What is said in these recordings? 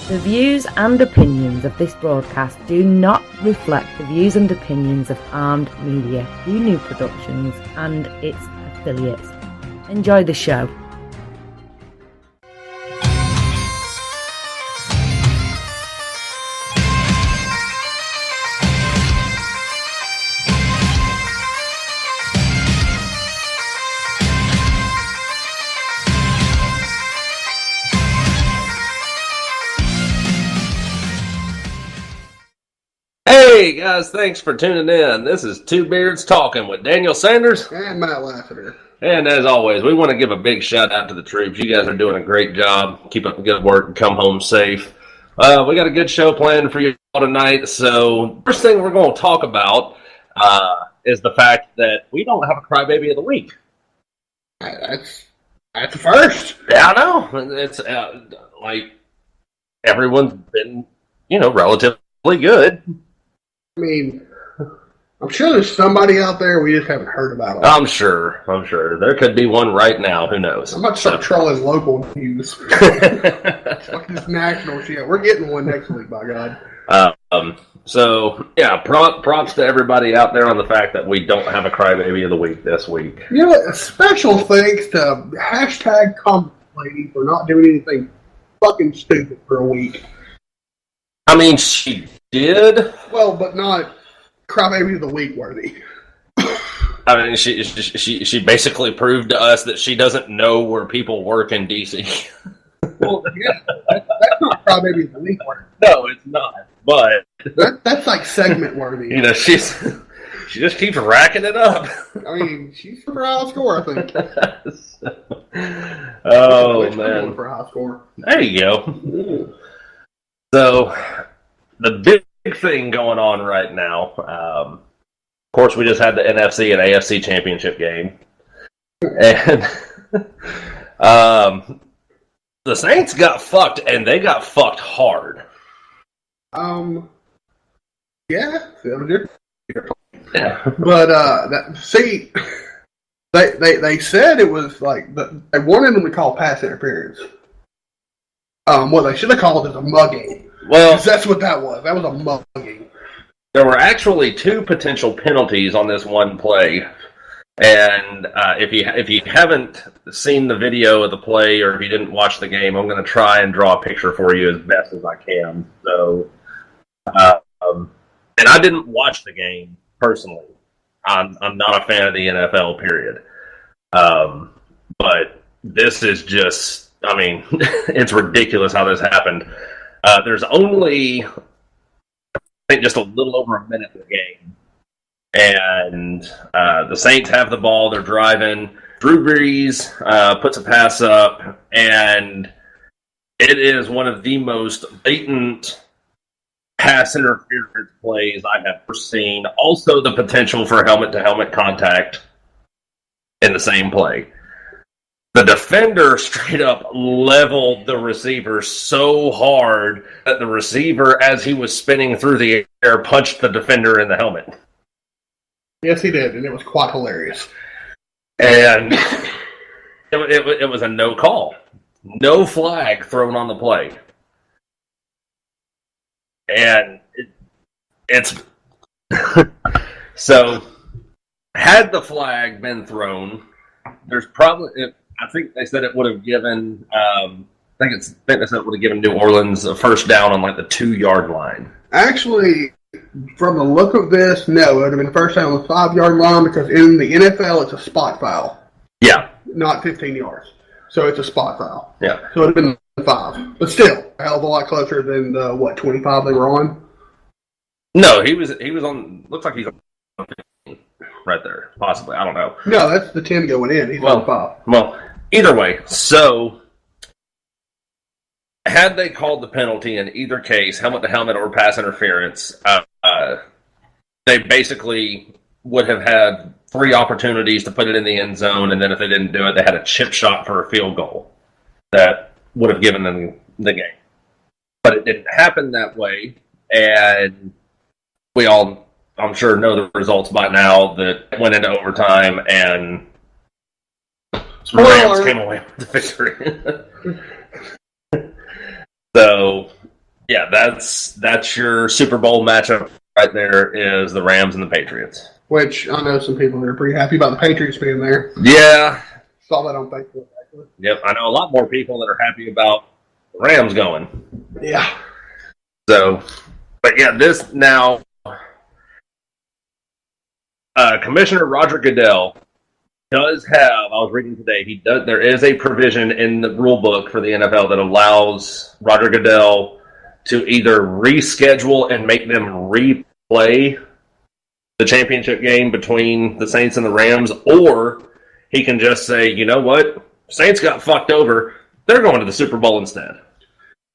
The views and opinions of this broadcast do not reflect the views and opinions of Armed Media, New Productions, and its affiliates. Enjoy the show. Hey guys, thanks for tuning in. This is Two Beards Talking with Daniel Sanders and Matt Lassiter. And as always, we want to give a big shout out to the troops. You guys are doing a great job. Keep up the good work and come home safe. We got a good show planned for you all tonight. So first thing we're going to talk about is the fact that we don't have a Crybaby of the Week. That's the first. Yeah, I know. It's like everyone's been, relatively good. I mean, I'm sure there's somebody out there we just haven't heard about. I'm sure. There could be one right now. Who knows? I'm about to start trolling local news. Fuck this national shit. We're getting one next week, by God. So, yeah, props to everybody out there on the fact that we don't have a Crybaby of the Week this week. You know what? A special thanks to hashtag Comment Lady for not doing anything fucking stupid for a week. I mean, she did. Well, but not Crybaby of the Week worthy. I mean, she basically proved to us that she doesn't know where people work in DC. Well, yeah, that's not Crybaby of the Week worthy. No, it's not. But that's like segment worthy. She just keeps racking it up. I mean, she's for a high score, I think. Oh man, for a high score. There you go. So, the big thing going on right now, of course, we just had the NFC and AFC championship game. And the Saints got fucked, and they got fucked hard. Yeah. But, they said it was like, they wanted them to call pass interference. What they should have called it a mugging. Well, that's what that was. That was a mugging. There were actually two potential penalties on this one play, and if you haven't seen the video of the play or if you didn't watch the game, I'm going to try and draw a picture for you as best as I can. So, and I didn't watch the game personally. I'm not a fan of the NFL. Period. But this is just. I mean, it's ridiculous how this happened. There's only, I think, just a little over a minute of the game. And the Saints have the ball. They're driving. Drew Brees puts a pass up. And it is one of the most blatant pass interference plays I have ever seen. Also, the potential for helmet-to-helmet contact in the same play. The defender straight up leveled the receiver so hard that the receiver, as he was spinning through the air, punched the defender in the helmet. Yes, he did, and it was quite hilarious. And it was a no call. No flag thrown on the play. And it's... So, had the flag been thrown, there's probably... I think they said it would have given. I think they said it would have given New Orleans a first down on like the 2-yard line. Actually, from the look of this, no, it would have been first down on the 5-yard line because in the NFL it's a spot foul. Yeah, not 15 yards, so it's a spot foul. Yeah, so it would have been 5, but still a hell of a lot closer than the 25 they were on. No, he was on. Looks like he's on 15 right there, possibly. I don't know. No, that's the 10 going in. He's on 5. Well. Either way, so had they called the penalty in either case, helmet-to-helmet or pass interference, they basically would have had 3 opportunities to put it in the end zone, and then if they didn't do it, they had a chip shot for a field goal that would have given them the game. But it didn't happen that way, and we all, I'm sure, know the results by now that went into overtime, and Rams came away with the victory. So, Yeah, that's your Super Bowl matchup right there is the Rams and the Patriots. Which I know some people that are pretty happy about the Patriots being there. Yeah. Saw that on Facebook, actually. Yep, I know a lot more people that are happy about the Rams going. Yeah. So, but yeah, this now, Commissioner Roger Goodell does have, I was reading today, there is a provision in the rule book for the NFL that allows Roger Goodell to either reschedule and make them replay the championship game between the Saints and the Rams, or he can just say, you know what, Saints got fucked over, they're going to the Super Bowl instead.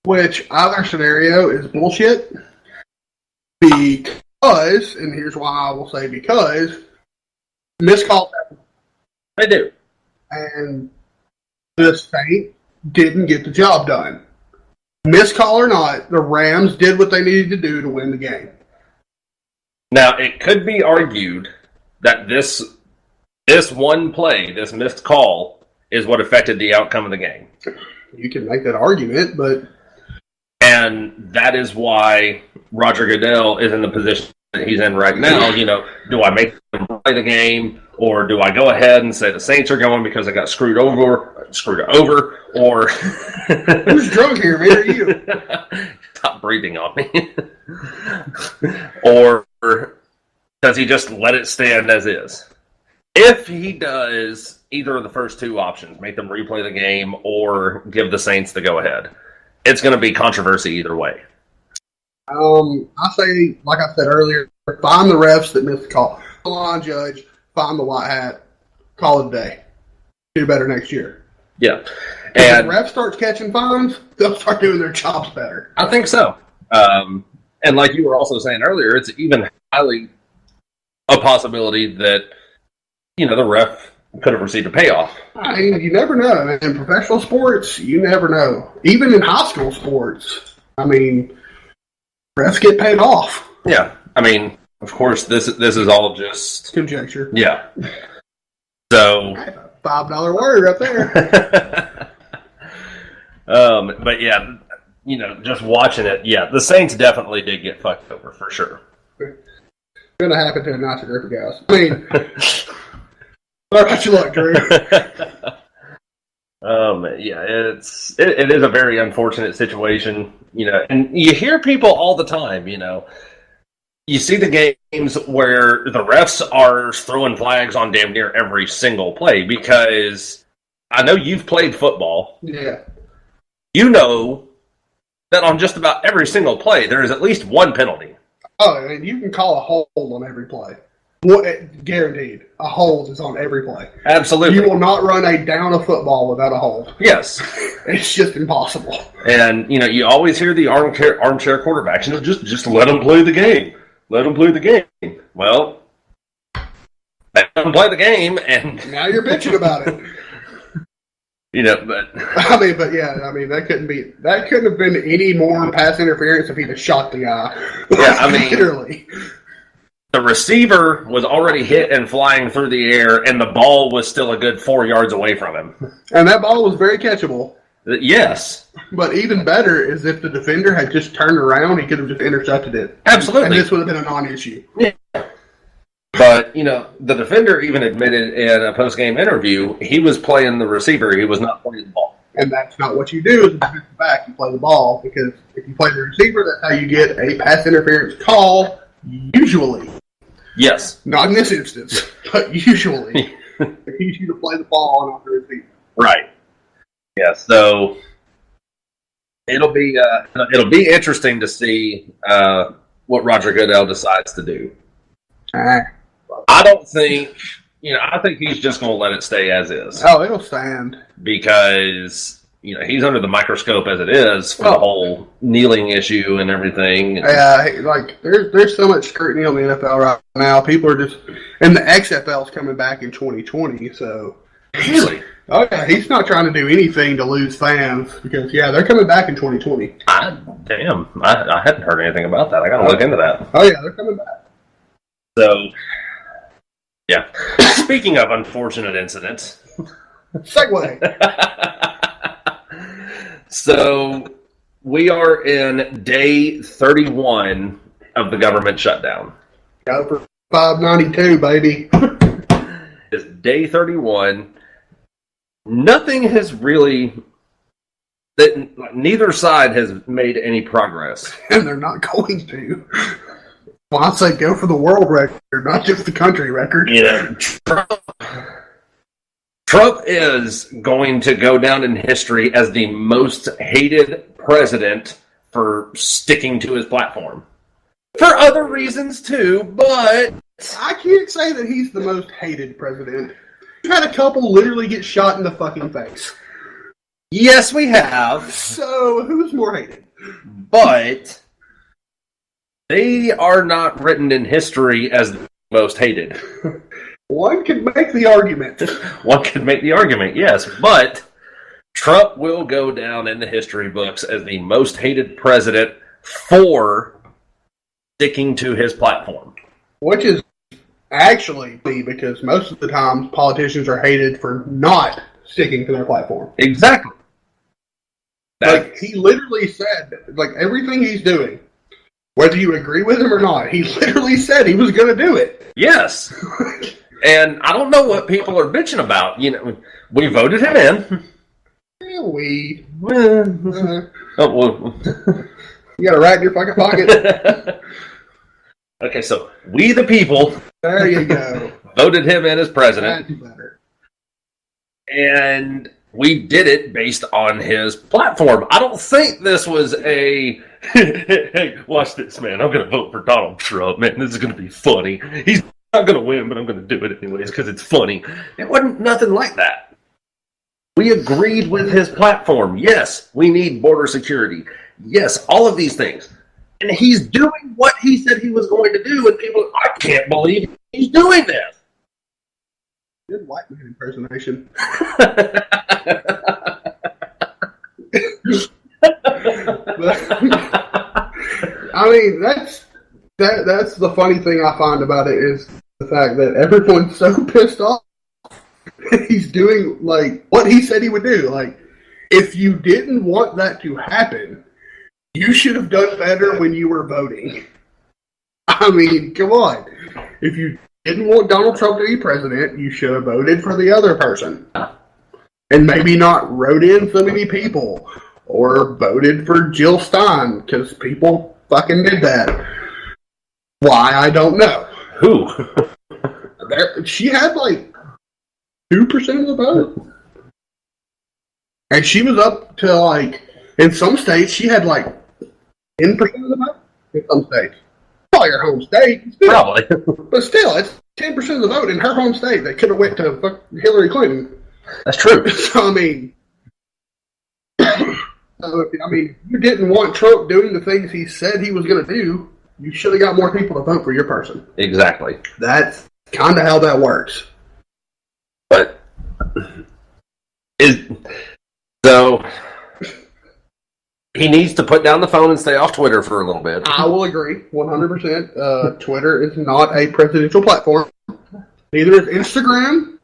Which either scenario is bullshit because, and here's why I will say because, missed calls happen. They do. And the Saints didn't get the job done. Missed call or not, the Rams did what they needed to do to win the game. Now, it could be argued that this one play, this missed call, is what affected the outcome of the game. You can make that argument, but... And that is why Roger Goodell is in the position that he's in right now. You know, do I make them play the game, or do I go ahead and say the Saints are going because I got screwed over, or... Who's drunk here, man? Are you? Stop breathing on me. Or does he just let it stand as is? If he does either of the first two options, make them replay the game or give the Saints the go-ahead, it's going to be controversy either way. I say, like I said earlier, find the refs that missed the call. The line judge, find the white hat, call it a day. Do better next year. Yeah. And if the ref starts catching fines, they'll start doing their jobs better. I think so. And like you were also saying earlier, it's even highly a possibility that, you know, the ref could have received a payoff. I mean, you never know. In professional sports, you never know. Even in high school sports, I mean, refs get paid off. Yeah. I mean, of course, this is all just conjecture. Yeah. So $5 word up there. But yeah, you know, just watching it, yeah, the Saints definitely did get fucked over for sure. It's gonna happen to a nicer group of guys. I mean, sorry about your luck, Drew. Yeah, it is a very unfortunate situation, you know, and you hear people all the time, you know. You see the games where the refs are throwing flags on damn near every single play because I know you've played football. Yeah. You know that on just about every single play, there is at least one penalty. Oh, and you can call a hold on every play. Guaranteed. A hold is on every play. Absolutely. You will not run a down of football without a hold. Yes. It's just impossible. And, you know, you always hear the armchair quarterbacks, you know, just let them play the game. Let them play the game. Well, let them play the game, and now you're bitching about it. You know, but that couldn't have been any more pass interference if he'd have shot the guy. Yeah, I mean, literally. The receiver was already hit and flying through the air, and the ball was still a good 4 yards away from him. And that ball was very catchable. Yes. But even better is if the defender had just turned around, he could have just intercepted it. Absolutely. And this would have been a non-issue. Yeah. But, you know, the defender even admitted in a post-game interview he was playing the receiver. He was not playing the ball. And that's not what you do as a defensive back. You play the ball because if you play the receiver, that's how you get a pass interference call, usually. Yes. Not in this instance, but usually. They teach you to play the ball and not the receiver. Right. Yeah, so it'll be interesting to see what Roger Goodell decides to do. I don't think, you know, I think he's just going to let it stay as is. Oh, it'll stand. Because, you know, he's under the microscope as it is for the whole kneeling issue and everything. Yeah, like, there's so much scrutiny on the NFL right now. People are just, and the XFL's coming back in 2020, so. Really? Oh, yeah, he's not trying to do anything to lose fans because, yeah, they're coming back in 2020. I hadn't heard anything about that. I got to look into that. Oh, yeah, they're coming back. So, yeah. Speaking of unfortunate incidents. Segue. So, we are in day 31 of the government shutdown. Go for 592, baby. It's day 31. Nothing has really... neither side has made any progress. And they're not going to. Well, I say go for the world record, not just the country record. Yeah, Trump is going to go down in history as the most hated president for sticking to his platform. For other reasons too, but... I can't say that he's the most hated president. We've had a couple literally get shot in the fucking face. Yes, we have. So, who's more hated? But they are not written in history as the most hated. One could make the argument. One could make the argument, yes. But Trump will go down in the history books as the most hated president for sticking to his platform. Which is actually because most of the time politicians are hated for not sticking to their platform. Exactly. Like, he literally said, like, everything he's doing, whether you agree with him or not, he literally said he was going to do it. Yes. And I don't know what people are bitching about. You know, we voted him in. Yeah, we. Oh, well. You got a rat in your fucking pocket. Okay, so we the people. There you go. Voted him in as president. That's better. And we did it based on his platform. I don't think this was a, hey, watch this, man. I'm going to vote for Donald Trump, man. This is going to be funny. He's not going to win, but I'm going to do it anyways because it's funny. It wasn't nothing like that. We agreed with his platform. Yes, we need border security. Yes, all of these things. And he's doing what he said he was going to do, and people, I can't believe he's doing this. Good white man impersonation. I mean, that's the funny thing I find about it is the fact that everyone's so pissed off. He's doing, like, what he said he would do. Like, if you didn't want that to happen, you should have done better when you were voting. I mean, come on. If you didn't want Donald Trump to be president, you should have voted for the other person. And maybe not wrote in so many people. Or voted for Jill Stein, because people fucking did that. Why, I don't know. Who? She had like 2% of the vote. And she was up to like, in some states, she had like 10% of the vote. In some states. Probably her home state. Still. Probably. But still, it's 10% of the vote in her home state that could have went to Hillary Clinton. That's true. So, I mean, if you didn't want Trump doing the things he said he was going to do, you should have got more people to vote for your person. Exactly. That's kind of how that works. But so he needs to put down the phone and stay off Twitter for a little bit. I will agree, 100%. Twitter is not a presidential platform. Neither is Instagram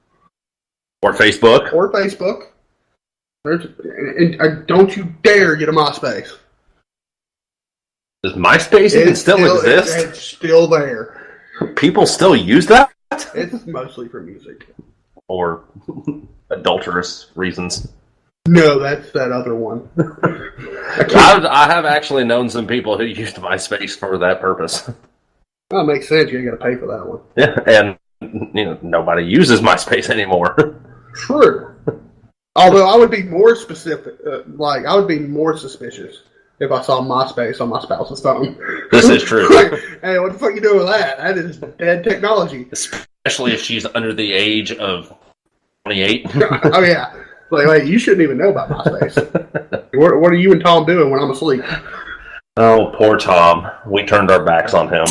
Or Facebook. or Facebook. And don't you dare get a MySpace. Does MySpace even still exist? It's still there. People still use that? It's mostly for music. Or adulterous reasons. No, that's that other one. I have actually known some people who used MySpace for that purpose. That makes sense. You ain't got to pay for that one. Yeah, and nobody uses MySpace anymore. True. Although I would be more specific, I would be more suspicious if I saw MySpace on my spouse's phone. This is true. Hey, what the fuck you doing with that? That is dead technology. Especially if she's under the age of 28. Oh, yeah. Like, wait, you shouldn't even know about MySpace. What are you and Tom doing when I'm asleep? Oh, poor Tom. We turned our backs on him.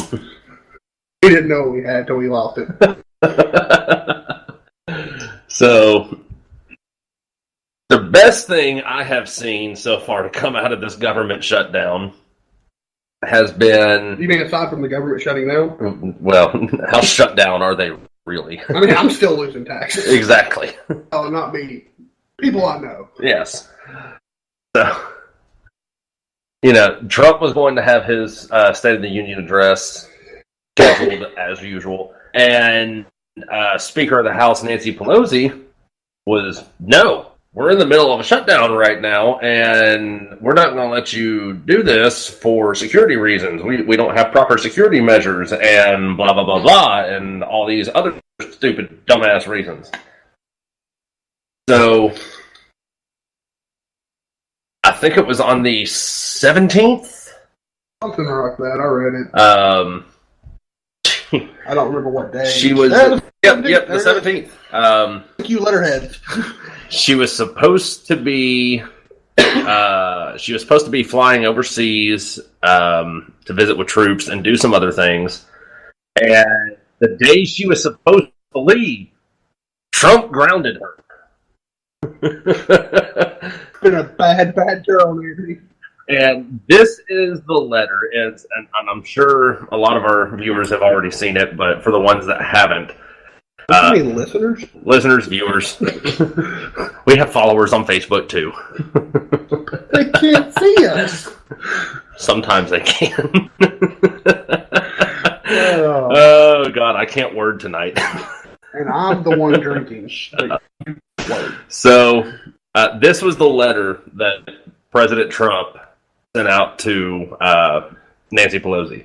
We didn't know what we had till we lost it. So, the best thing I have seen so far to come out of this government shutdown has been... You mean aside from the government shutting down? Well, how shut down are they really? I mean, I'm still losing taxes. Exactly. Oh, not me. People I know. Yes. So, Trump was going to have his State of the Union address scheduled as usual, and Speaker of the House Nancy Pelosi was, no, we're in the middle of a shutdown right now, and we're not going to let you do this for security reasons. We don't have proper security measures, and blah, blah, blah, blah, and all these other stupid, dumbass reasons. So, I think it was on the 17th? Something like that, I read it. I don't remember what day. She was... the 17th. Thank you, letterhead. She was supposed to be flying overseas to visit with troops and do some other things. And the day she was supposed to leave, Trump grounded her. Been a bad girl, maybe. And this is the letter. And I'm sure a lot of our viewers have already seen it, but for the ones that haven't, listeners? Listeners, viewers. We have followers on Facebook too. They can't see us. Sometimes they can. Oh God, I can't word tonight. And I'm the one drinking. So, this was the letter that President Trump sent out to Nancy Pelosi.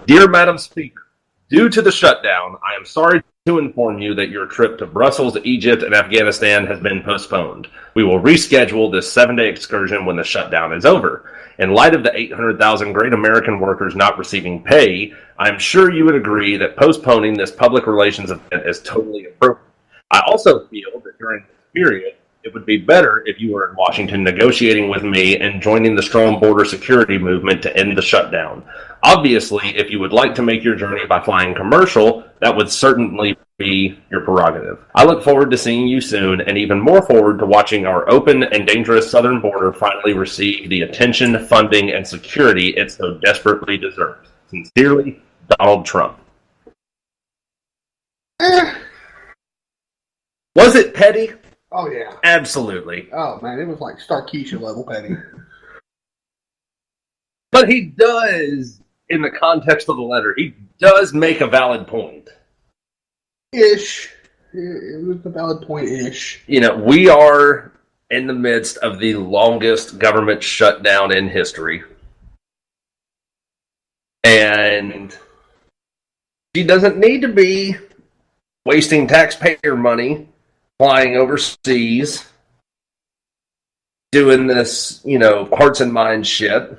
Dear Madam Speaker, due to the shutdown, I am sorry to inform you that your trip to Brussels, Egypt, and Afghanistan has been postponed. We will reschedule this 7-day excursion when the shutdown is over. In light of the 800,000 great American workers not receiving pay, I am sure you would agree that postponing this public relations event is totally appropriate. I also feel that during this period, it would be better if you were in Washington negotiating with me and joining the strong border security movement to end the shutdown. Obviously, if you would like to make your journey by flying commercial, that would certainly be your prerogative. I look forward to seeing you soon, and even more forward to watching our open and dangerous southern border finally receive the attention, funding, and security it so desperately deserves. Sincerely, Donald Trump. Was it petty? Oh, yeah. Absolutely. Oh, man, it was like Starkeisha level petty. But he does, in the context of the letter, he does make a valid point. Ish. It was a valid point-ish. We are in the midst of the longest government shutdown in history. And she doesn't need to be wasting taxpayer money flying overseas, doing this, hearts and minds shit.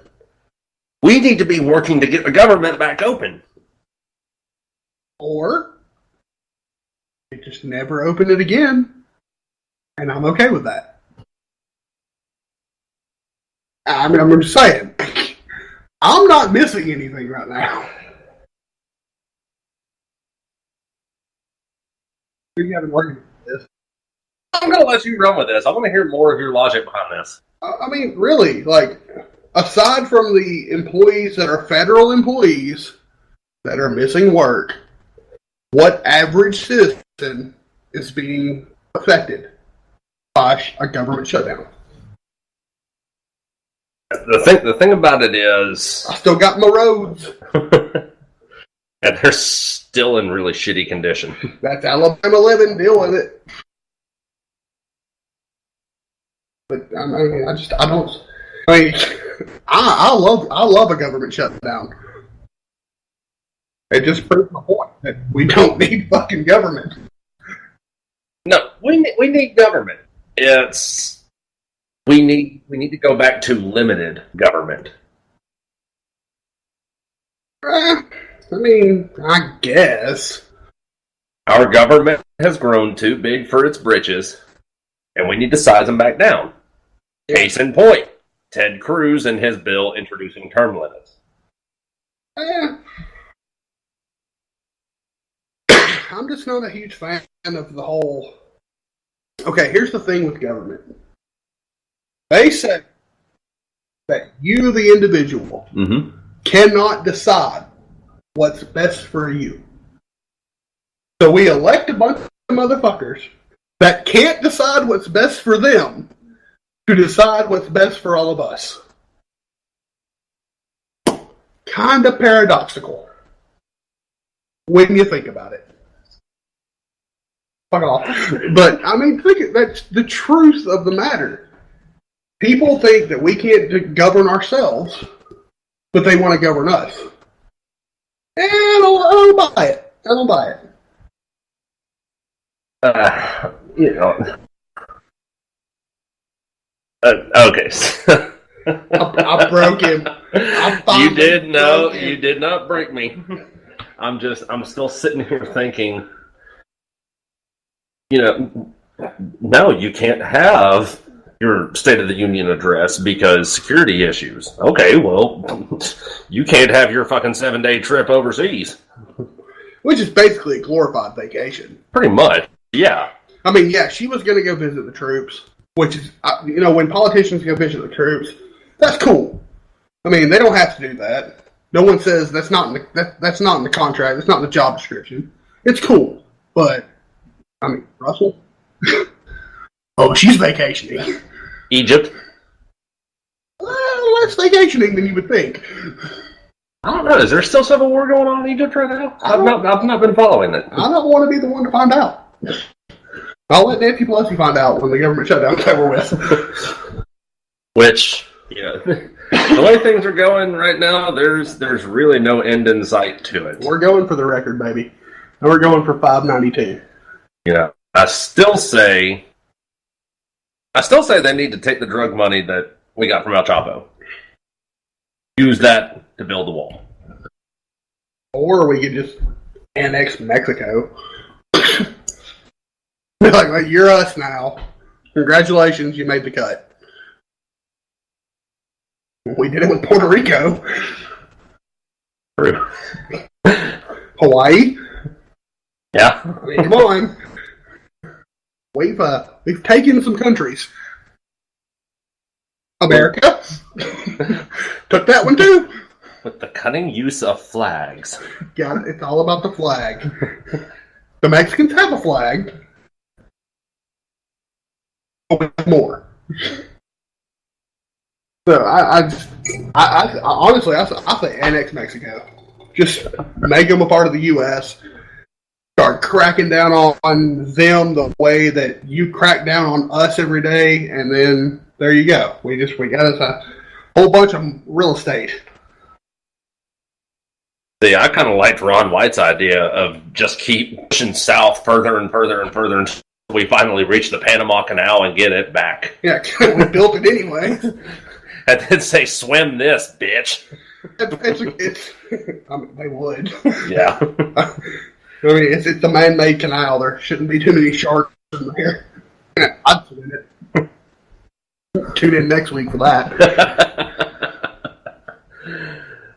We need to be working to get the government back open. Or they just never open it again. And I'm okay with that. I mean, I'm just saying. I'm not missing anything right now. You haven't worked with this. I'm going to let you run with this. I want to hear more of your logic behind this. I mean, really, aside from the employees that are federal employees that are missing work, what average citizen is being affected by a government shutdown? The thing about it is, I still got my roads. And they're still in really shitty condition. That's Alabama living. Deal with it. But I love a government shutdown. It just proves the point that we don't need fucking government. No, we need government. We need to go back to limited government. I guess. Our government has grown too big for its britches, and we need to size them back down. Case in point, Ted Cruz and his bill introducing term limits. I'm just not a huge fan of the whole... Okay, here's the thing with government. They say that you, the individual, cannot decide what's best for you. So we elect a bunch of motherfuckers that can't decide what's best for them to decide what's best for all of us. kind of paradoxical when you think about it. Fuck off. But, I mean, that's the truth of the matter. People think that we can't govern ourselves, but they want to govern us. And I don't buy it. I don't buy it. Okay. I broke him. You did no. You did not break me. I'm still sitting here thinking. No, you can't have your State of the Union address because security issues. Okay, well, you can't have your fucking 7-day trip overseas. Which is basically a glorified vacation. Pretty much, yeah. I mean, yeah, she was going to go visit the troops, which is, when politicians go visit the troops, that's cool. I mean, they don't have to do that. No one says that's not in the contract. That's not in the job description. It's cool, but I mean, Russell. Oh, she's vacationing. Egypt. Well, less vacationing than you would think. I don't know. Is there still civil war going on in Egypt right now? I've not been following it. I don't want to be the one to find out. I'll let Nancy Pelosi find out when the government shutdown's over with. Which, the way things are going right now, there's really no end in sight to it. We're going for the record, baby. And we're going for 592. Yeah, I still say they need to take the drug money that we got from El Chapo. Use that to build the wall. Or we could just annex Mexico. like, you're us now. Congratulations, you made the cut. We did it with Puerto Rico. True. Hawaii. Yeah. I mean, come on. We've taken some countries. America. Took that one too. With the cunning use of flags. Got it. It's all about the flag. The Mexicans have a flag. More. So I honestly, I say annex Mexico. Just make them a part of the U.S. Start cracking down on them the way that you crack down on us every day, and then there you go. We got us a whole bunch of real estate. See, I kind of liked Ron White's idea of just keep pushing south further and further and further until we finally reach the Panama Canal and get it back. Yeah, we built it anyway. And then say, swim this, bitch. I mean, they would. Yeah. I mean, it's a man-made canal. There shouldn't be too many sharks in there. I'd swim it. Tune in next week for that.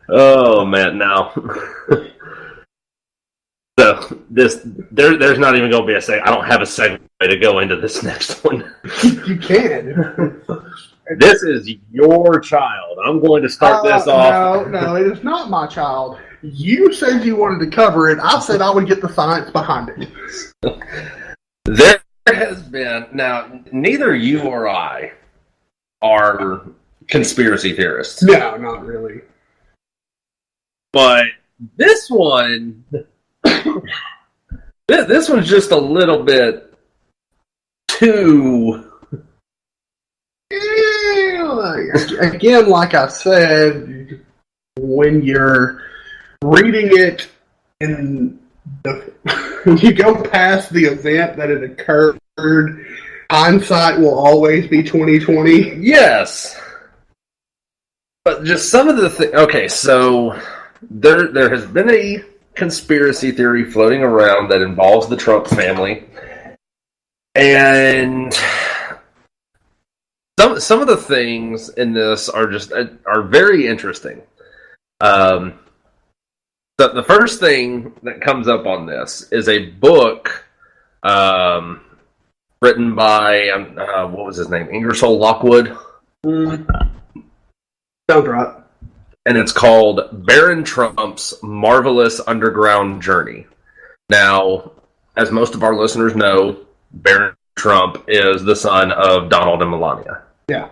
Oh, man, now. So, there's not even going to be a segue. I don't have a segue to go into this next one. You can. This is your child. I'm going to start this off. No, it is not my child. You said you wanted to cover it. I said I would get the science behind it. There has been... Now, neither you or I are conspiracy theorists. No, not really. But this one... this one's just a little bit too... Again, like I said, when you're reading it and you go past the event that it occurred, hindsight will always be 2020. Yes, but just some of the things. Okay, so there has been a conspiracy theory floating around that involves the Trump family, and some of the things in this are very interesting. The first thing that comes up on this is a book written by what was his name? Ingersoll Lockwood. Sounds right. And it's called Baron Trump's Marvelous Underground Journey. Now, as most of our listeners know, Baron Trump is the son of Donald and Melania. Yeah,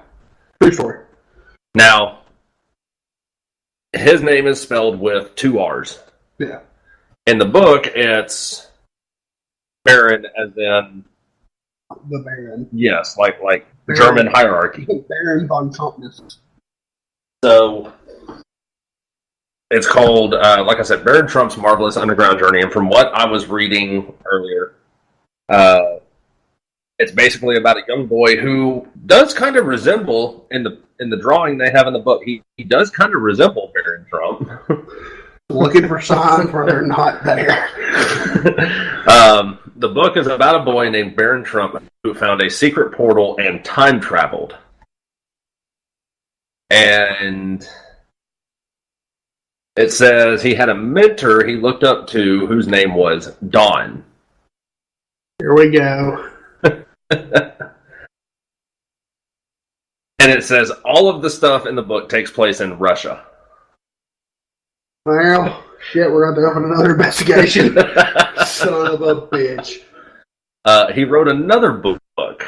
true story. Now, his name is spelled with 2 R's. Yeah. In the book, it's Baron, as in The Baron. yes, like Baron. German hierarchy. Baron von Trumpness. So it's called, like I said, Baron Trump's Marvelous Underground Journey. And from what I was reading earlier, it's basically about a young boy who does kind of resemble, in the drawing they have in the book, he does kind of resemble Baron Trump. Looking for signs where they're not there. The book is about a boy named Baron Trump who found a secret portal and time traveled. And it says he had a mentor he looked up to whose name was Dawn. Here we go. And it says all of the stuff in the book takes place in Russia. Well, shit, we're going to open another investigation. Son of a bitch. He wrote another book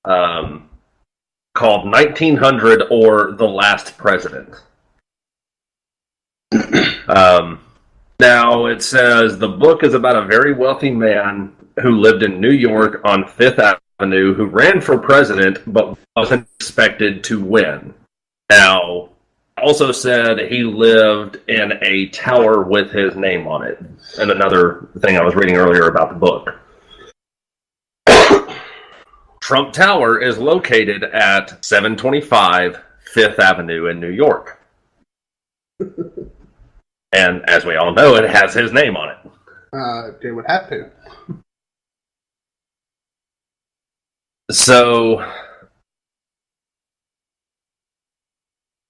called 1900 or The Last President. Now it says the book is about a very wealthy man who lived in New York on Fifth Avenue who ran for president but wasn't expected to win. Now, also said he lived in a tower with his name on it. And another thing I was reading earlier about the book. Trump Tower is located at 725 Fifth Avenue in New York. And as we all know, it has his name on it. It would have to. So,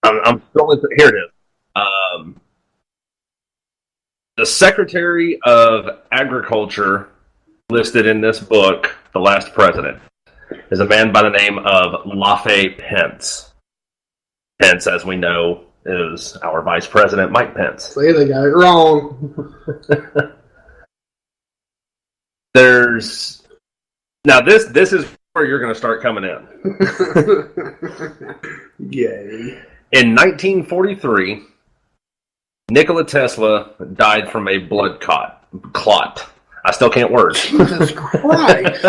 I'm scrolling through. Here it is. The Secretary of Agriculture listed in this book, The Last President, is a man by the name of Lafay Pence. Pence, as we know, is our Vice President, Mike Pence. See, they got it wrong. Now this is where you're going to start coming in. Yay. In 1943, Nikola Tesla died from a blood clot. I still can't word. Jesus Christ.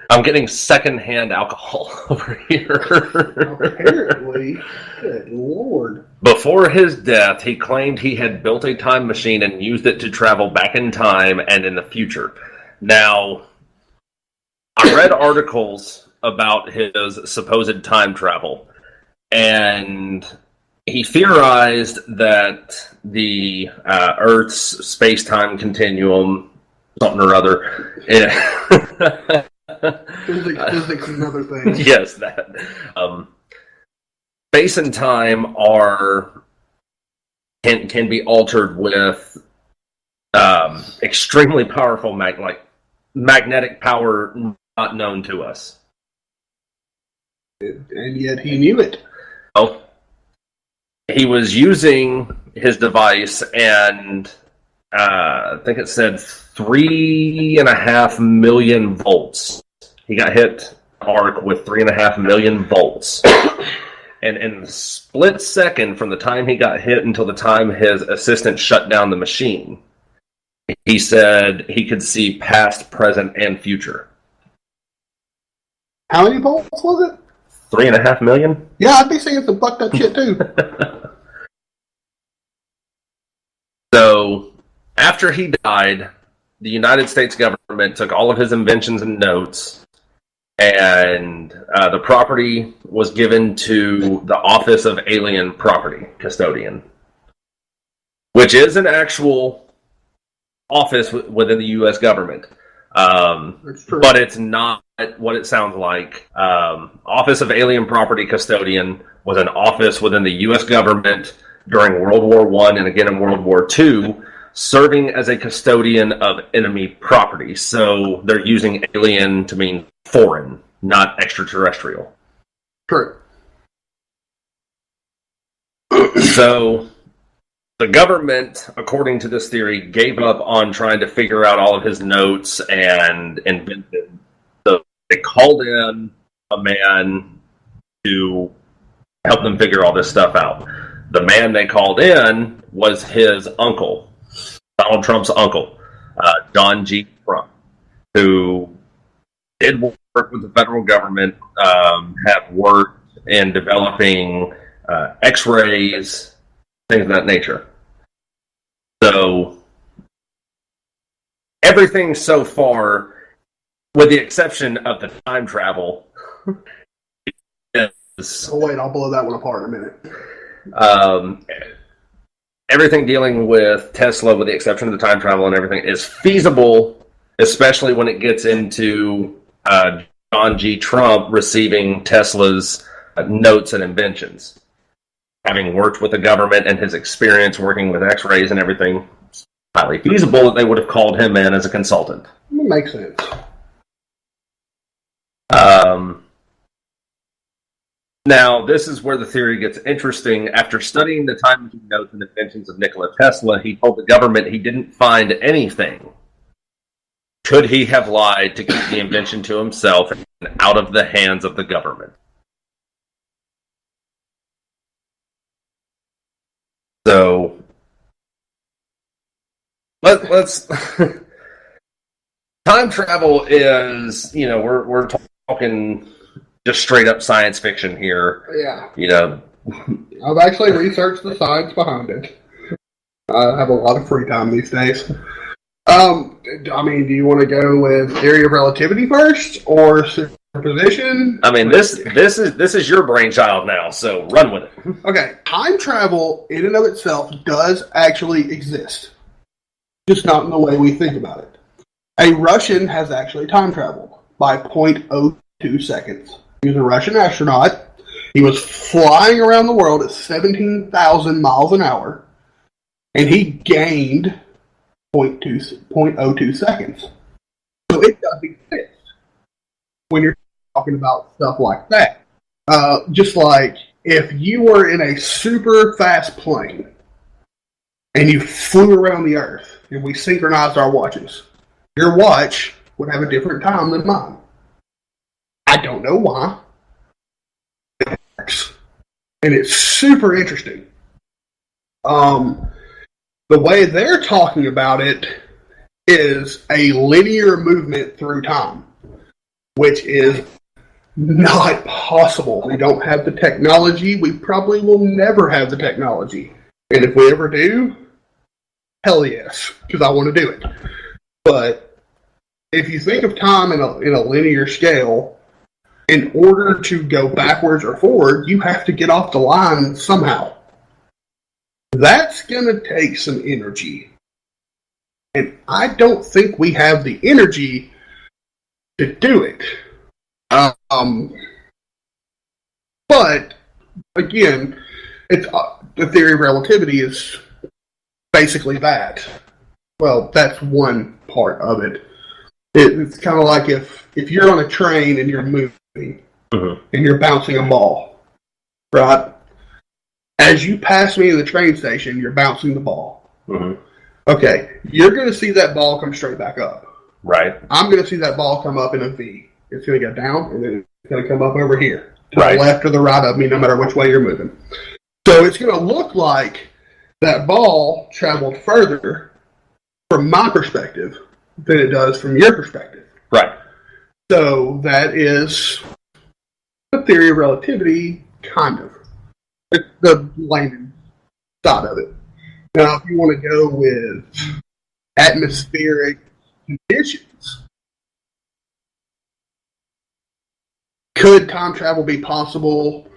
I'm getting secondhand alcohol over here. Apparently. Good Lord. Before his death, he claimed he had built a time machine and used it to travel back in time and in the future. Now, I read articles about his supposed time travel, and he theorized that the Earth's space-time continuum, something or other, Physics is another thing. yes, that space and time can be altered with extremely powerful magnetic power not known to us. And yet he knew it. Oh, he was using his device, and I think it said 3.5 million volts. He got hit arc with 3.5 million volts. And in a split second from the time he got hit until the time his assistant shut down the machine, he said he could see past, present, and future. How many volts was it? 3.5 million? Yeah, I'd be saying some fucked up shit too. So, after he died, the United States government took all of his inventions and notes, and the property was given to the Office of Alien Property Custodian, which is an actual office within the U.S. government. But it's not what it sounds like. Office of Alien Property Custodian was an office within the U.S. government during World War I and again in World War II, serving as a custodian of enemy property. So they're using alien to mean foreign, not extraterrestrial. True. So the government, according to this theory, gave up on trying to figure out all of his notes and invented. So they called in a man to help them figure all this stuff out. the man they called in was his uncle, Donald Trump's uncle, John G. Trump, who did work with the federal government, have worked in developing X-rays, things of that nature. So everything so far, with the exception of the time travel, is... Oh, wait, I'll blow that one apart in a minute. Everything dealing with Tesla, with the exception of the time travel and everything, is feasible, especially when it gets into John G. Trump receiving Tesla's notes and inventions. Having worked with the government and his experience working with X-rays and everything, it's highly feasible that they would have called him in as a consultant. That makes sense. Now, this is where the theory gets interesting. After studying the time machine notes and inventions of Nikola Tesla, he told the government he didn't find anything. Could he have lied to keep the invention to himself and out of the hands of the government? So, let's time travel is, we're talking just straight up science fiction here. Yeah. I've actually researched the science behind it. I have a lot of free time these days. Do you want to go with theory of relativity first, or superposition? This is your brainchild now, so run with it. Okay, time travel in and of itself does actually exist, just not in the way we think about it. A Russian has actually time traveled by 0.02 seconds. He was a Russian astronaut. He was flying around the world at 17,000 miles an hour, and he gained 0.02 seconds. So it does exist when you're talking about stuff like that. Just like if you were in a super fast plane and you flew around the Earth and we synchronized our watches, your watch would have a different time than mine. I don't know why. It works. And it's super interesting. The way they're talking about it is a linear movement through time, which is not possible. We don't have the technology. We probably will never have the technology. And if we ever do, hell yes, because I want to do it. But if you think of time in a linear scale, in order to go backwards or forward, you have to get off the line somehow. That's going to take some energy. And I don't think we have the energy to do it. But, again, it's the theory of relativity is basically that. Well, that's one part of it. It's kind of like if you're on a train and you're moving, and you're bouncing a ball, right? As you pass me in the train station, you're bouncing the ball. Okay, you're going to see that ball come straight back up. Right. I'm going to see that ball come up in a V. It's going to go down, and then it's going to come up over here. To the left or the right of me, no matter which way you're moving. So it's going to look like that ball traveled further from my perspective than it does from your perspective. Right. So that is the theory of relativity, kind of. It's the layman side of it. Now, if you want to go with atmospheric conditions, could time travel be possible?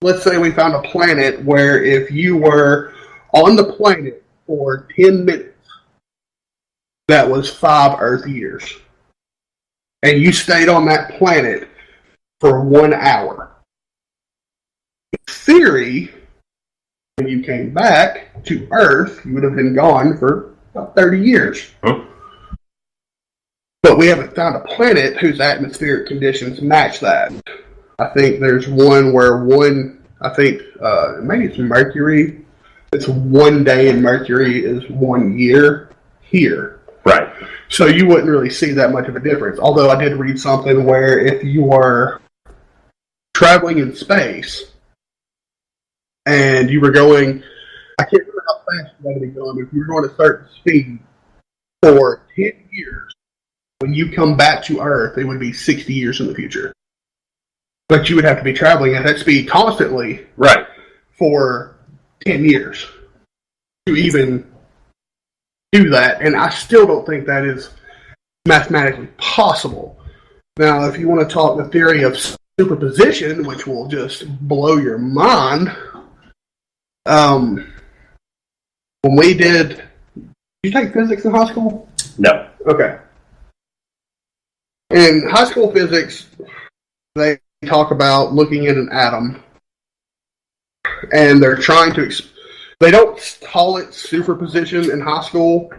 Let's say we found a planet where if you were on the planet for 10 minutes, that was 5 Earth years. And you stayed on that planet for 1 hour. In theory, when you came back to Earth, you would have been gone for about 30 years. But we haven't found a planet whose atmospheric conditions match that. I think there's one where maybe it's Mercury. It's 1 day in Mercury is 1 year here. Right. So you wouldn't really see that much of a difference. Although I did read something where if you were traveling in space and and you were going, I can't remember how fast you had to be going, but if you were going a certain speed for 10 years, when you come back to Earth, it would be 60 years in the future. But you would have to be traveling at that speed constantly Right. for 10 years to even do that. And I still don't think that is mathematically possible. Now, if you want to talk the theory of superposition, which will just blow your mind, when we did you take physics in high school? No. Okay. In high school physics, they talk about looking at an atom, and they're trying to. They don't call it superposition in high school.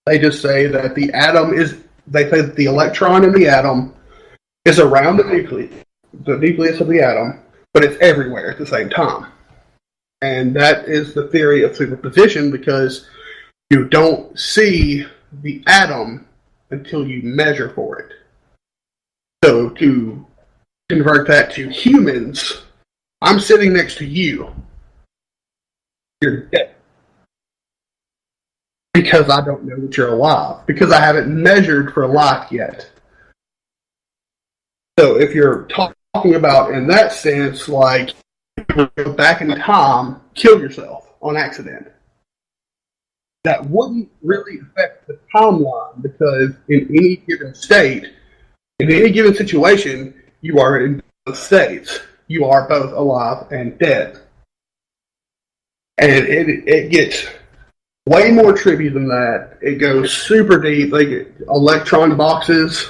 They just say that the atom is. They say that the electron in the atom is around the nucleus of the atom, but it's everywhere at the same time. And that is the theory of superposition, because you don't see the atom until you measure for it. So to convert that to humans, I'm sitting next to you. You're dead. Because I don't know that you're alive. Because I haven't measured for life yet. So if you're talking about, in that sense, like, go back in time, kill yourself on accident, that wouldn't really affect the timeline, because in any given state, in any given situation, you are in both states. You are both alive and dead. And it gets way more trippy than that. It goes super deep. They get electron boxes.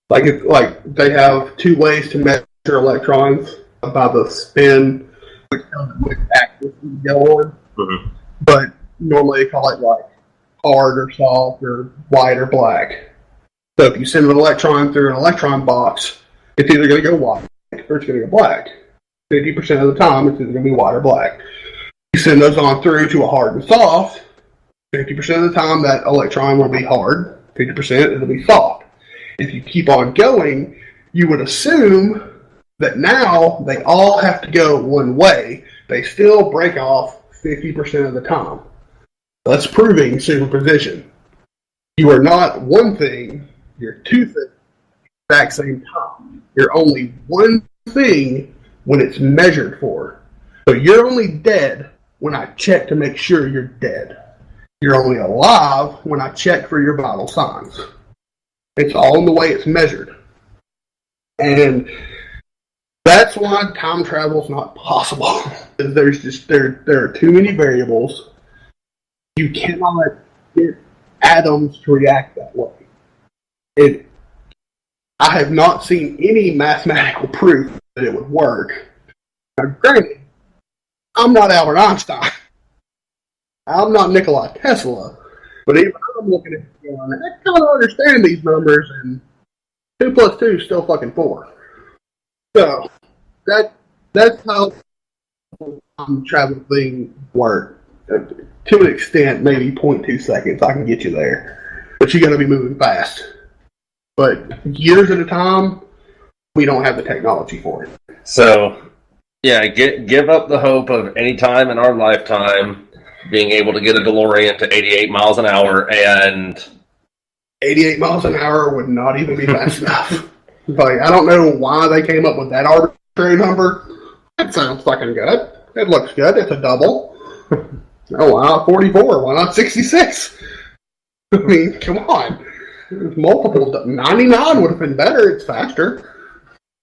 Like they have two ways to measure electrons, by the spin, which axis you go on. Mm-hmm. But normally they call it like hard or soft or white or black. So if you send an electron through an electron box, it's either going to go white or it's going to go black. 50% of the time, it's either going to be white or black. You send those on through to a hard and soft, 50% of the time that electron will be hard, 50% it'll be soft. If you keep on going, you would assume that now they all have to go one way. They still break off 50% of the time. That's proving superposition. You are not one thing, you're two things at the exact same time. You're only one thing when it's measured for. So you're only dead when I check to make sure you're dead. You're only alive when I check for your vital signs. It's all in the way it's measured. And that's why time travel is not possible. There's just there are too many variables. You cannot get atoms to react that way. I have not seen any mathematical proof that it would work. Now, granted, I'm not Albert Einstein. I'm not Nikola Tesla. But even I'm looking at it going, I kind of understand these numbers, and 2 plus 2 is still fucking 4. So, that's how time travel thing works. To an extent, maybe 0.2 seconds, I can get you there. But you got to be moving fast. But years at a time, we don't have the technology for it. So, yeah, give up the hope of any time in our lifetime being able to get a DeLorean to 88 miles an hour, and 88 miles an hour would not even be fast enough. Like, I don't know why they came up with that arbitrary number. That sounds fucking good. It looks good. It's a double. Oh, why not 44? Why not 66? I mean, come on. There's multiples. 99 would have been better. It's faster.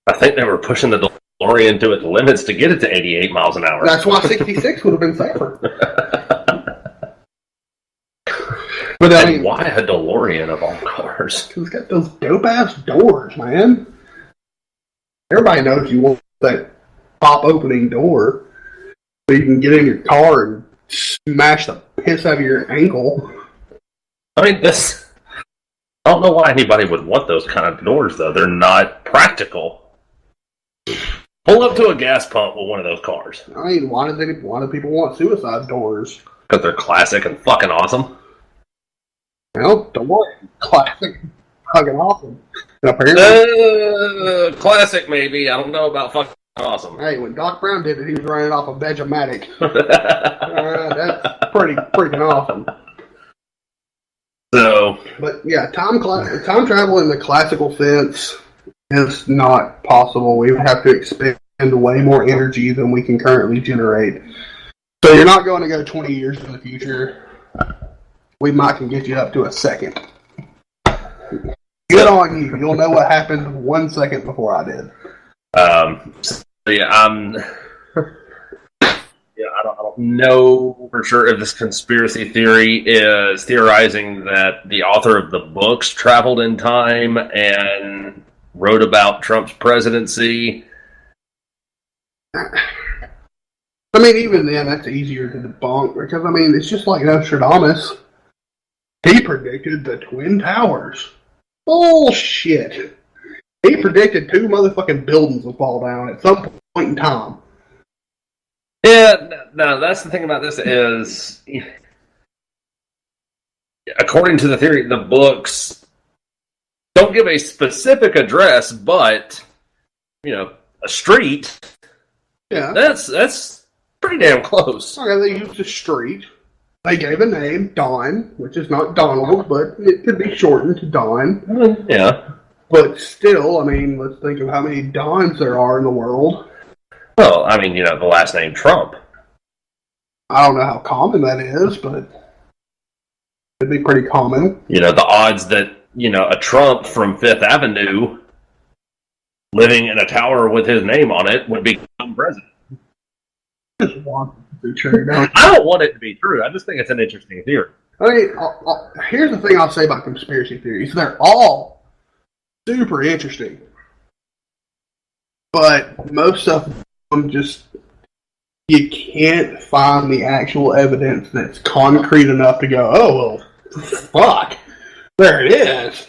I think they were pushing the DeLorean to its limits to get it to 88 miles an hour. That's why 66 would have been safer. But I mean, why a DeLorean of all cars? It's got those dope-ass doors, man. Everybody knows you want that pop-opening door so you can get in your car and smash the piss out of your ankle. I mean, I don't know why anybody would want those kind of doors, though. They're not practical. Pull up to a gas pump with one of those cars. I mean, why do people want suicide doors? Because they're classic and fucking awesome. Well, don't worry. Classic. Fucking awesome. And apparently, classic, maybe. I don't know about fucking Awesome. Hey, when Doc Brown did it, he was running off a Vegematic. That's pretty freaking awesome. So, but yeah, time travel in the classical sense is not possible. We would have to expend way more energy than we can currently generate. So you're not going to go 20 years in the future. We might can get you up to a second. Good on you. You'll know what happened 1 second before I did. I don't know for sure if this conspiracy theory is theorizing that the author of the books traveled in time and wrote about Trump's presidency. I mean, even then, that's easier to debunk because, I mean, it's just like Nostradamus. He predicted the Twin Towers. Bullshit. He predicted 2 motherfucking buildings will fall down at some point in time. Yeah, no, that's the thing about this is, according to the theory, the books don't give a specific address, but, a street. Yeah. That's pretty damn close. Okay, they used a street. They gave a name, Don, which is not Donald, but it could be shortened to Don. Yeah. But still, I mean, let's think of how many Dons there are in the world. Well, I mean, the last name Trump. I don't know how common that is, but it'd be pretty common. The odds that, a Trump from Fifth Avenue living in a tower with his name on it would become president. Just want it to be true. I don't want it to be true. I just think it's an interesting theory. I mean, here's the thing I'll say about conspiracy theories. They're all super interesting. But most of them you can't find the actual evidence that's concrete enough to go, oh, well, fuck, there it is.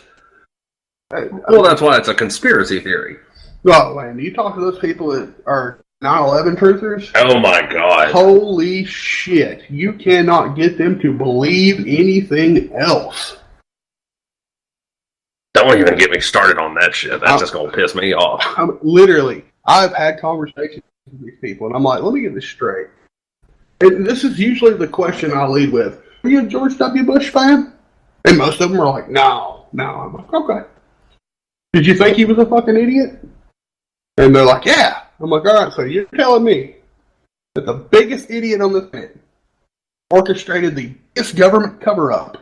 Well, that's why it's a conspiracy theory. Oh, man, you talk to those people that are 9/11 truthers? Oh, my God. Holy shit. You cannot get them to believe anything else. Don't even get me started on that shit. That's just going to piss me off. Literally, I've had conversations with these people, and I'm like, let me get this straight. And this is usually the question I lead with. Are you a George W. Bush fan? And most of them are like, no. I'm like, okay. Did you think he was a fucking idiot? And they're like, yeah. I'm like, all right, so you're telling me that the biggest idiot on this planet orchestrated the biggest government cover-up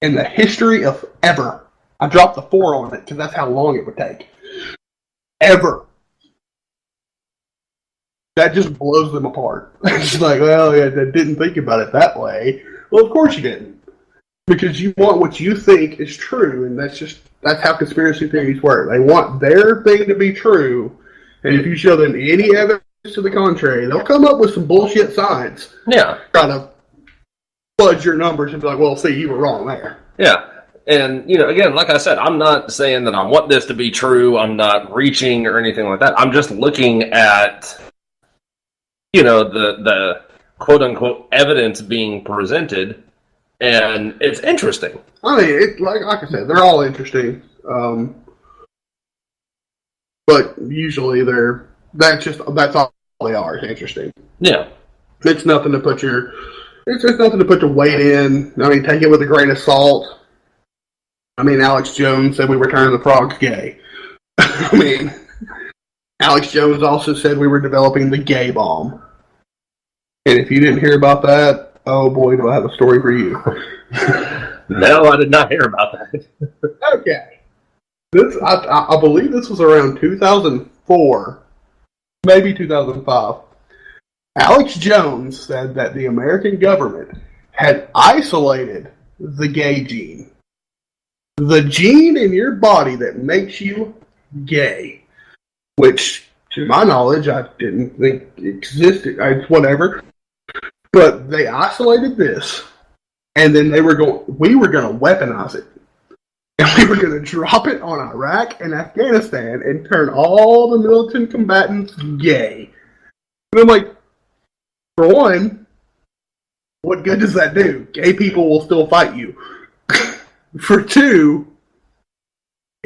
in the history of ever. I dropped the 4 on it because that's how long it would take. Ever. That just blows them apart. It's like, well, yeah, they didn't think about it that way. Well, of course you didn't. Because you want what you think is true, and that's how conspiracy theories work. They want their thing to be true, and if you show them any evidence to the contrary, they'll come up with some bullshit science. Yeah. Try to fudge your numbers and be like, well, see, you were wrong there. Yeah. And, again, like I said, I'm not saying that I want this to be true. I'm not reaching or anything like that. I'm just looking at, the quote-unquote evidence being presented, and it's interesting. I mean, like I said, they're all interesting. But usually that's all they are, is interesting. Yeah. It's nothing to put your weight in. I mean, take it with a grain of salt. I mean, Alex Jones said we were turning the frogs gay. I mean, Alex Jones also said we were developing the gay bomb. And if you didn't hear about that, oh boy, do I have a story for you. No, I did not hear about that. Okay. I believe this was around 2004, maybe 2005. Alex Jones said that the American government had isolated the gay gene. The gene in your body that makes you gay, which, to my knowledge, I didn't think existed. Whatever. But they isolated this, and then we were going to weaponize it. And we were going to drop it on Iraq and Afghanistan and turn all the militant combatants gay. And I'm like, for one, what good does that do? Gay people will still fight you. For two,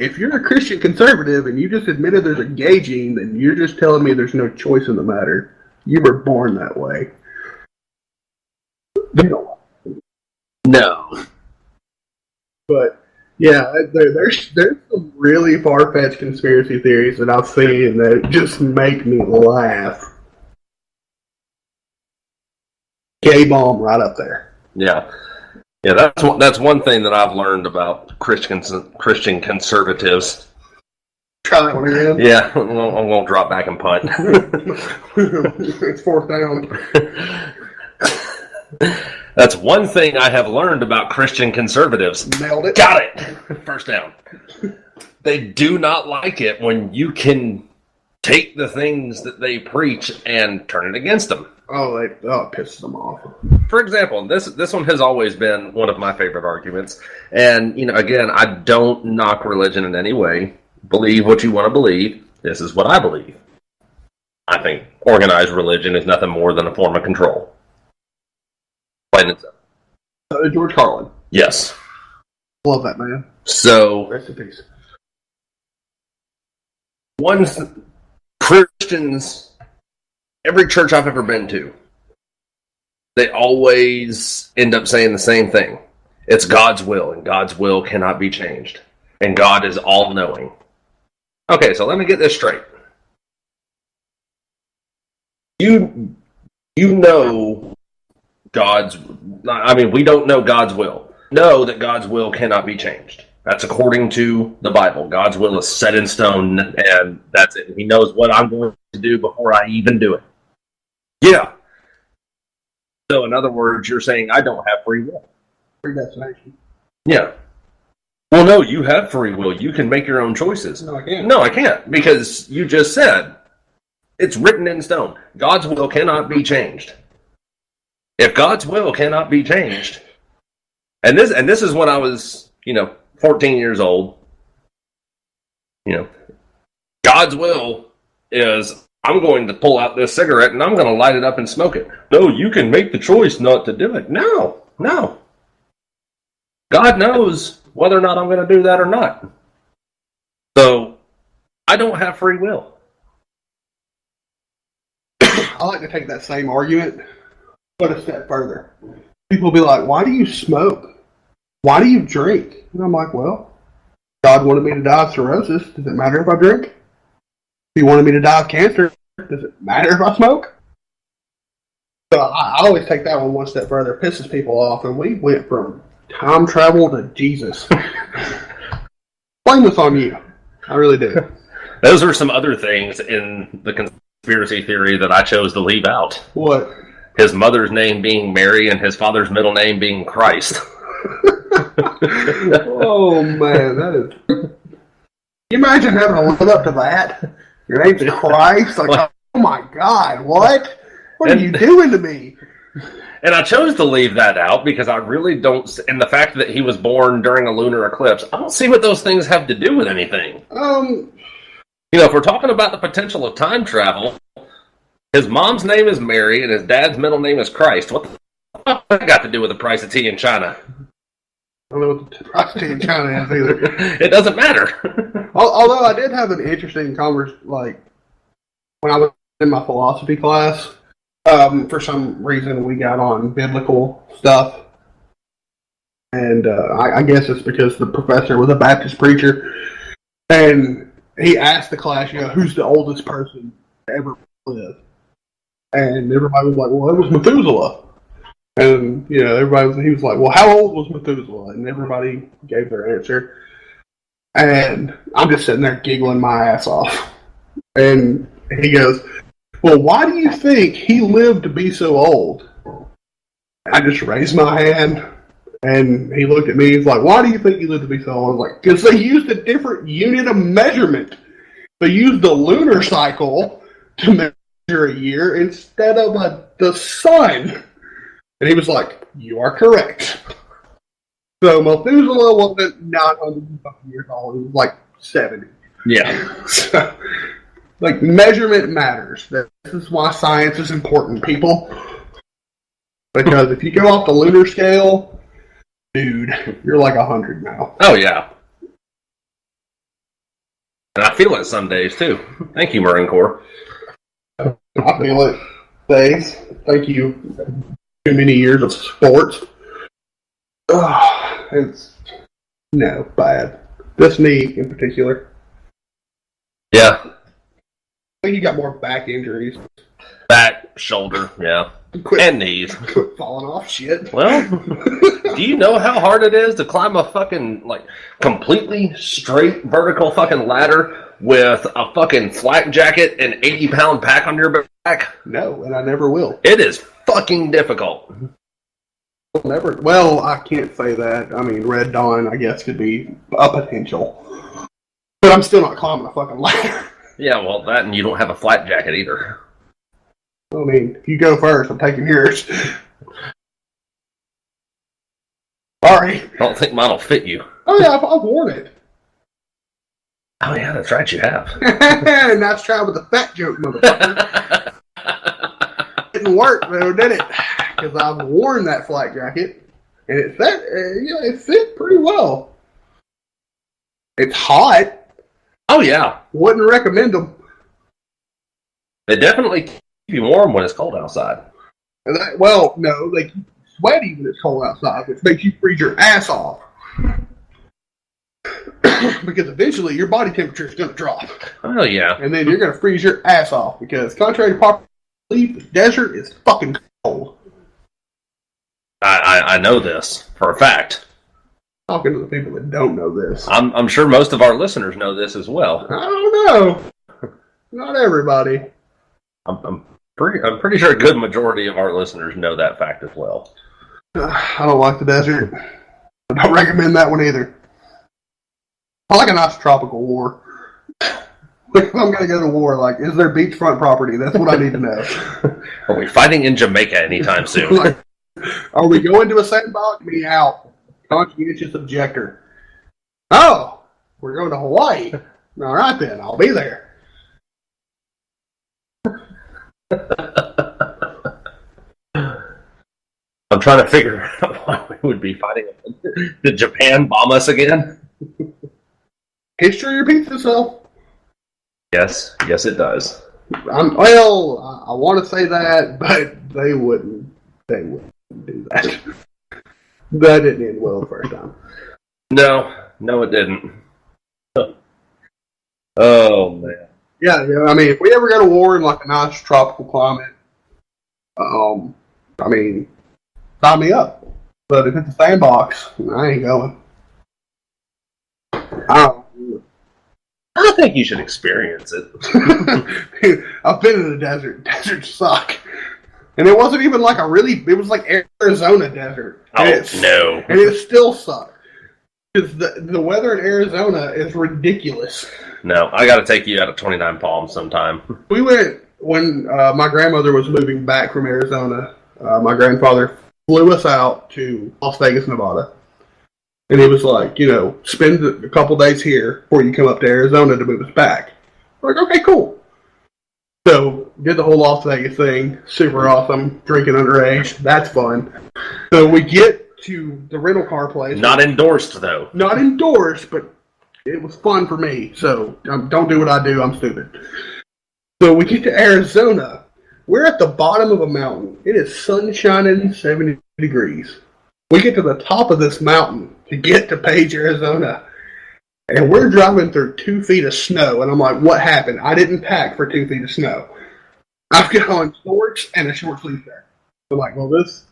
if you're a Christian conservative and you just admitted there's a gay gene, then you're just telling me there's no choice in the matter. You were born that way. No. But yeah, there's some really far-fetched conspiracy theories that I've seen that just make me laugh. Gay bomb right up there. Yeah. Yeah, that's one thing that I've learned about Christian conservatives. Try that one again. Yeah, I'm going to drop back and punt. It's fourth down. That's one thing I have learned about Christian conservatives. Nailed it. Got it. First down. They do not like it when you can take the things that they preach and turn it against them. Oh, it pisses them off. For example, this one has always been one of my favorite arguments. And, again, I don't knock religion in any way. Believe what you want to believe. This is what I believe. I think organized religion is nothing more than a form of control. Plain and simple. George Carlin. Yes. Love that man. So, Rest in peace. Christians, every church I've ever been to, they always end up saying the same thing. It's God's will, and God's will cannot be changed. And God is all-knowing. Okay, so let me get this straight. You know God's... we don't know God's will. Know that God's will cannot be changed. That's according to the Bible. God's will is set in stone, and that's it. He knows what I'm going to do before I even do it. Yeah. So, in other words, you're saying I don't have free will. Predestination. Yeah. Well, no, you have free will. You can make your own choices. No, I can't. No, I can't, because you just said it's written in stone. God's will cannot be changed. If God's will cannot be changed, and this is when I was, 14 years old. God's will is I'm going to pull out this cigarette and I'm going to light it up and smoke it. No, you can make the choice not to do it. No. God knows whether or not I'm going to do that or not. So, I don't have free will. I like to take that same argument, but a step further. People will be like, why do you smoke? Why do you drink? And I'm like, well, God wanted me to die of cirrhosis. Does it matter if I drink? If He wanted me to die of cancer, does it matter if I smoke? So I always take that one step further. It pisses people off, and we went from time travel to Jesus. Blame this on you. I really do. Those are some other things in the conspiracy theory that I chose to leave out. What? His mother's name being Mary and his father's middle name being Christ. Oh, man, that is... Can you imagine having to live up to that? Your name's Christ? Like, oh my God, what? What are you doing to me? And I chose to leave that out because I really don't... And the fact that he was born during a lunar eclipse, I don't see what those things have to do with anything. If we're talking about the potential of time travel, his mom's name is Mary and his dad's middle name is Christ. What the fuck that got to do with the price of tea in China? I don't know what the price of tea in China is either. It doesn't matter. Although I did have an interesting conversation, like, when I was in my philosophy class, for some reason we got on biblical stuff. And I guess it's because the professor was a Baptist preacher. And he asked the class, who's the oldest person to ever live? And everybody was like, well, it was Methuselah. And, he was like, well, how old was Methuselah? And everybody gave their answer. And I'm just sitting there giggling my ass off. And he goes, well, why do you think he lived to be so old? I just raised my hand, and he looked at me. He's like, why do you think he lived to be so old? I was like, because they used a different unit of measurement. They used the lunar cycle to measure a year instead of the sun. And he was like, you are correct. So Methuselah wasn't 900 years old. He was like 70. Yeah. So, measurement matters. This is why science is important, people. Because if you go off the lunar scale, dude, you're like 100 now. Oh, yeah. And I feel it some days, too. Thank you, Marine Corps. I feel it. Days. Thank you. Too many years of sports. It's bad. This knee in particular. Yeah. I think you got more back injuries. Back, shoulder, yeah. And knees. Quit falling off shit. Well, do you know how hard it is to climb a fucking, completely straight vertical fucking ladder with a fucking flak jacket and 80-pound pack on your back? No, and I never will. It is fucking difficult. Never. Well, I can't say that. I mean, Red Dawn, I guess, could be a potential. But I'm still not climbing a fucking ladder. Yeah, well, that and you don't have a flat jacket either. I mean, if you go first, I'm taking yours. Sorry. I don't think mine will fit you. Oh, yeah, I've worn it. Oh, yeah, that's right, you have. Nice try with the fat joke, motherfucker. Didn't work, though, did it? Because I've worn that flat jacket, and it fit pretty well. It's hot. Oh, yeah. Wouldn't recommend them. They definitely keep you warm when it's cold outside. Well, no, they keep you sweaty when it's cold outside, which makes you freeze your ass off. Because eventually your body temperature is going to drop. Oh, yeah. And then you're going to freeze your ass off because, contrary to popular belief, the desert is fucking cold. I know this for a fact. Talking to the people that don't know this. I'm sure most of our listeners know this as well. I don't know. Not everybody. I'm pretty sure a good majority of our listeners know that fact as well. I don't like the desert. I don't recommend that one either. I like a nice tropical war. If I'm going to go to war, is there beachfront property? That's what I need to know. Are we fighting in Jamaica anytime soon? Are we going to a sandbox? Me out. Conscientious objector. Oh, we're going to Hawaii. All right then, I'll be there. I'm trying to figure out why we would be fighting. Did Japan bomb us again? History repeats itself. Yes, it does. I want to say that, but they wouldn't do that. That didn't end well the first time. No, it didn't. Oh, man. Yeah, I mean, if we ever go to war in a nice tropical climate, sign me up. But if it's a sandbox, I ain't going. I think you should experience it. I've been in the desert. Deserts suck. And it wasn't even it was like Arizona desert. No. And it still sucked. Because the weather in Arizona is ridiculous. No, I got to take you out of 29 Palms sometime. We went when my grandmother was moving back from Arizona. My grandfather flew us out to Las Vegas, Nevada. And he was like, spend a couple days here before you come up to Arizona to move us back. We're like, okay, cool. So, did the whole Las Vegas thing. Super awesome. Drinking underage. That's fun. So, we get to the rental car place. Not endorsed, though. Not endorsed, but it was fun for me. So, don't do what I do. I'm stupid. So, we get to Arizona. We're at the bottom of a mountain. It is sun shining 70 degrees. We get to the top of this mountain to get to Page, Arizona. And we're driving through 2 feet of snow. And I'm like, what happened? I didn't pack for 2 feet of snow. I've got on shorts and a short sleeve shirt. I'm like, well, this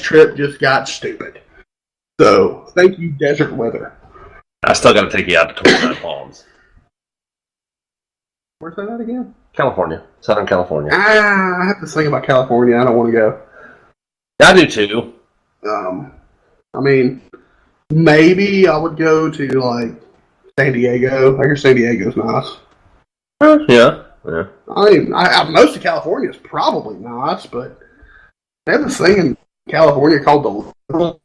trip just got stupid. So, thank you, desert weather. I still got to take you out to 29 Palms. Where's that at again? California. Southern California. I have to think about California. I don't want to go. I do, too. Maybe I would go to, San Diego. I hear San Diego's nice. Yeah. Most of California is probably nice, but they have this thing in California called the Liberal.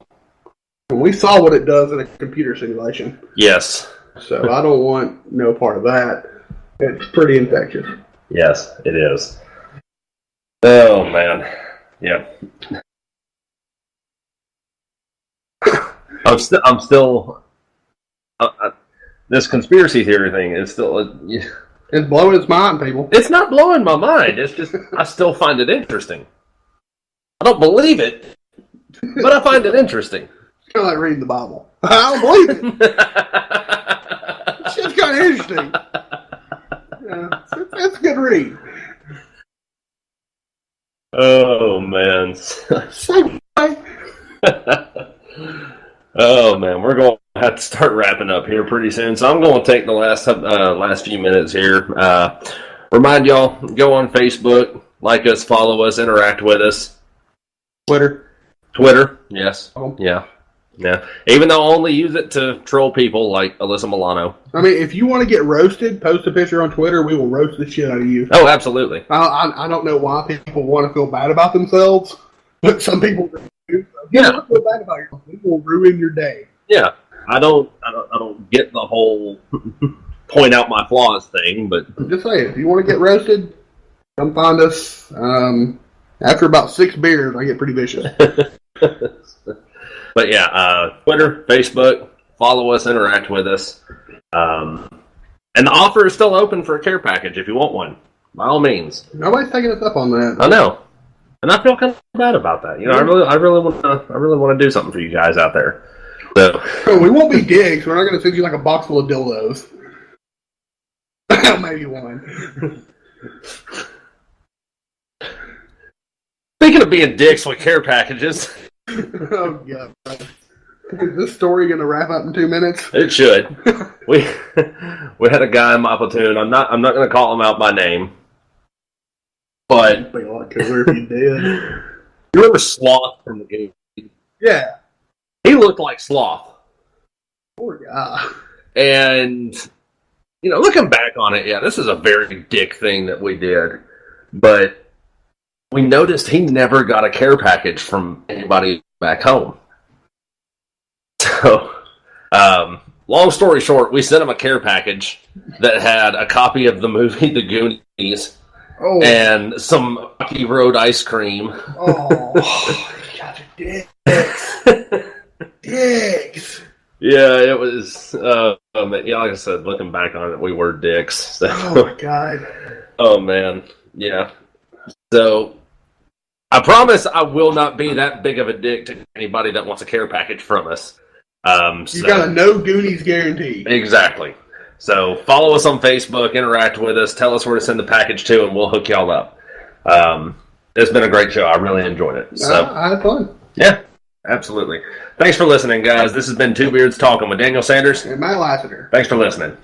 And we saw what it does in a computer simulation. Yes. So I don't want no part of that. It's pretty infectious. Yes, it is. Oh, man. Yeah. I'm still. this conspiracy theory thing is still. It's blowing his mind, people. It's not blowing my mind. It's just I still find it interesting. I don't believe it, but I find it interesting. It's kind of like reading the Bible. I don't believe it. Shit's kind of interesting. Yeah, it's a good read. Oh man. Same way. Oh man, we're going to have to start wrapping up here pretty soon. So I'm going to take the last few minutes here. Remind y'all, go on Facebook, like us, follow us, interact with us. Twitter, yes, yeah. Even though I only use it to troll people like Alyssa Milano. I mean, if you want to get roasted, post a picture on Twitter. We will roast the shit out of you. Oh, absolutely. I don't know why people want to feel bad about themselves, but some people do. So yeah, don't feel bad about yourself. It will ruin your day. Yeah, I don't get the whole point out my flaws thing, but Just say it. If you want to get roasted, come find us. After about 6 beers, I get pretty vicious. But yeah, Twitter, Facebook, follow us, interact with us. And the offer is still open for a care package if you want one. By all means. Nobody's taking us up on that. I know. And I feel kind of bad about that. You know, I really want to do something for you guys out there. So We won't be dicks. We're not going to send you like a box full of dildos. Maybe one. speaking of being dicks with care packages, Oh, God. Is this story going to wrap up in 2 minutes? it should. We had a guy in my platoon. I'm not going to call him out by name, but It'd be a lot cooler if you did. you remember Sloth from the game? Yeah. He looked like Sloth. Poor guy. And, you know, looking back on it, yeah, this is a very dick thing that we did. But we noticed he never got a care package from anybody back home. So, long story short, we sent him a care package that had a copy of the movie The Goonies and some Rocky Road ice cream. Oh, you guys are dicks. Dicks. Yeah, it was. Yeah, like I said, looking back on it, we were dicks. So. Oh, my God. Oh, man. Yeah. So, I promise I will not be that big of a dick to anybody that wants a care package from us. You got a no Goonies guarantee. Exactly. So, follow us on Facebook, interact with us, tell us where to send the package to, and we'll hook y'all up. It's been a great show. I really enjoyed it. So, I had fun. Yeah, absolutely. Thanks for listening, guys. This has been Two Beards Talking with Daniel Sanders. And Matt Lassiter. Thanks for listening.